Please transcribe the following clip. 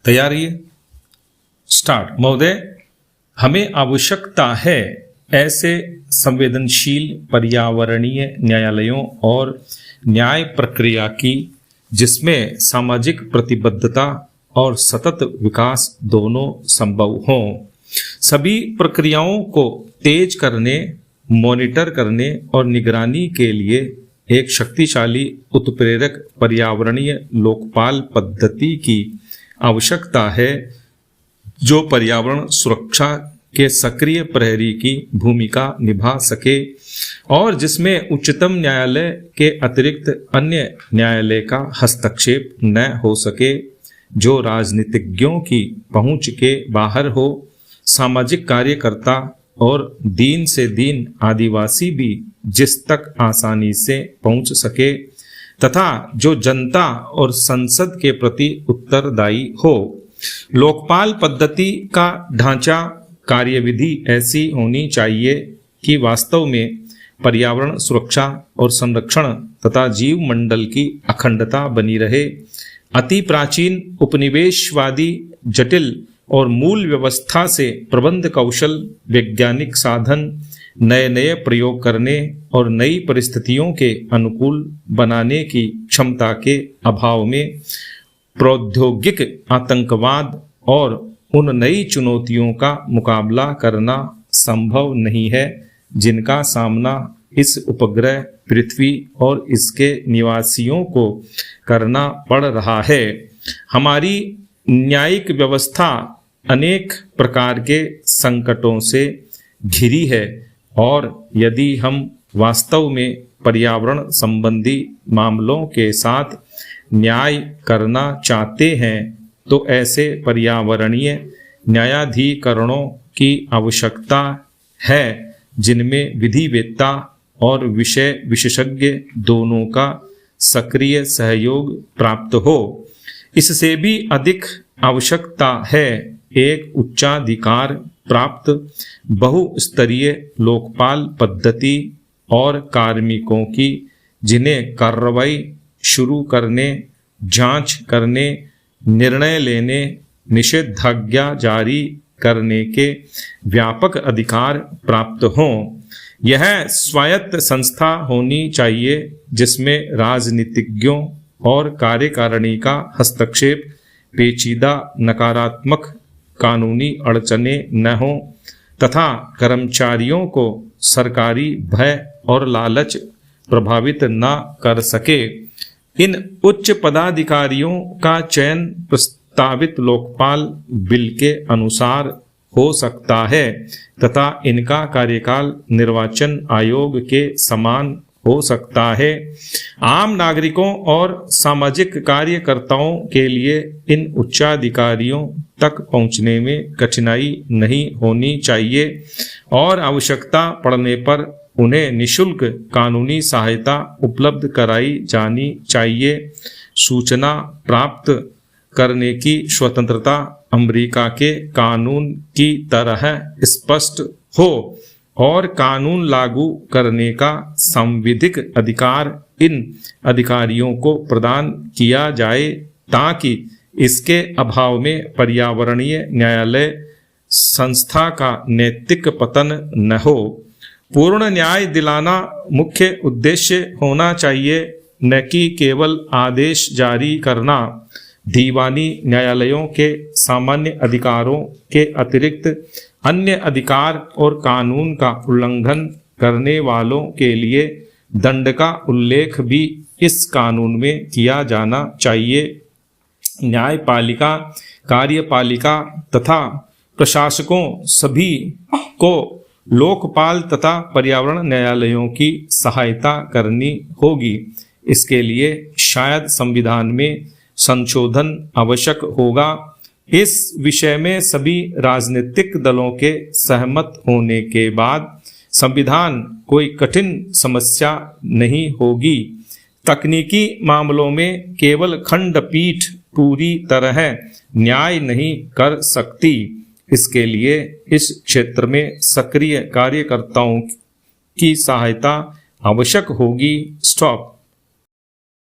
तैयार है? स्टार्ट। महोदय, हमें आवश्यकता है ऐसे संवेदनशील पर्यावरणीय न्यायालयों और न्याय प्रक्रिया की जिसमें सामाजिक प्रतिबद्धता और सतत विकास दोनों संभव हों। सभी प्रक्रियाओं को तेज करने, मॉनिटर करने और निगरानी के लिए एक शक्तिशाली उत्प्रेरक पर्यावरणीय लोकपाल पद्धति की आवश्यकता है, जो पर्यावरण सुरक्षा के सक्रिय प्रहरी की भूमिका निभा सके और जिसमें उच्चतम न्यायालय के अतिरिक्त अन्य न्यायालय का हस्तक्षेप न हो सके, जो राजनीतिज्ञों की पहुंच के बाहर हो, सामाजिक कार्यकर्ता और दीन से दीन आदिवासी भी जिस तक आसानी से पहुंच सके, तथा जो जनता और संसद के प्रति उत्तरदायी हो। लोकपाल पद्धति का ढांचा, कार्यविधि ऐसी होनी चाहिए कि वास्तव में पर्यावरण सुरक्षा और संरक्षण तथा जीव मंडल की अखंडता बनी रहे। अति प्राचीन उपनिवेशवादी जटिल और मूल व्यवस्था से प्रबंध कौशल, वैज्ञानिक साधन, नए नए प्रयोग करने और नई परिस्थितियों के अनुकूल बनाने की क्षमता के अभाव में प्रौद्योगिक आतंकवाद और उन नई चुनौतियों का मुकाबला करना संभव नहीं है जिनका सामना इस उपग्रह पृथ्वी और इसके निवासियों को करना पड़ रहा है। हमारी न्यायिक व्यवस्था अनेक प्रकार के संकटों से घिरी है और यदि हम वास्तव में पर्यावरण संबंधी मामलों के साथ न्याय करना चाहते हैं तो ऐसे पर्यावरणीय न्यायाधिकरणों की आवश्यकता है जिनमें विधिवेत्ता और विषय विशेषज्ञ दोनों का सक्रिय सहयोग प्राप्त हो। इससे भी अधिक आवश्यकता है एक उच्चाधिकार प्राप्त बहुस्तरीय लोकपाल पद्धति और कार्मिकों की, जिन्हें कार्रवाई शुरू करने, जांच करने, निर्णय लेने, निषेधाज्ञा जारी करने के व्यापक अधिकार प्राप्त हों। यह स्वायत्त संस्था होनी चाहिए जिसमें राजनीतिज्ञों और कार्यकारिणी का हस्तक्षेप, पेचीदा नकारात्मक कानूनी अड़चनें न हों तथा कर्मचारियों को सरकारी भय और लालच प्रभावित न कर सके। इन उच्च पदाधिकारियों का चयन प्रस्तावित लोकपाल बिल के अनुसार हो सकता है तथा इनका कार्यकाल निर्वाचन आयोग के समान हो सकता है। आम नागरिकों और सामाजिक कार्यकर्ताओं के लिए इन उच्चाधिकारियों तक पहुंचने में कठिनाई नहीं होनी चाहिए और आवश्यकता पड़ने पर उन्हें निशुल्क कानूनी सहायता उपलब्ध कराई जानी चाहिए। सूचना प्राप्त करने की स्वतंत्रता अमेरिका के कानून की तरह स्पष्ट हो और कानून लागू करने का सांविधिक अधिकार इन अधिकारियों को प्रदान किया जाए ताकि इसके अभाव में पर्यावरणीय न्यायालय संस्था का नैतिक पतन न हो। पूर्ण न्याय दिलाना मुख्य उद्देश्य होना चाहिए, न कि केवल आदेश जारी करना। दीवानी न्यायालयों के सामान्य अधिकारों के अतिरिक्त अन्य अधिकार और कानून का उल्लंघन करने वालों के लिए दंड का उल्लेख भी इस कानून में किया जाना चाहिए। न्यायपालिका, कार्यपालिका तथा प्रशासकों सभी को लोकपाल तथा पर्यावरण न्यायालयों की सहायता करनी होगी। इसके लिए शायद संविधान में संशोधन आवश्यक होगा। इस विषय में सभी राजनीतिक दलों के सहमत होने के बाद संविधान कोई कठिन समस्या नहीं होगी। तकनीकी मामलों में केवल खंडपीठ पूरी तरह न्याय नहीं कर सकती। इसके लिए इस क्षेत्र में सक्रिय कार्यकर्ताओं की सहायता आवश्यक होगी। स्टॉप।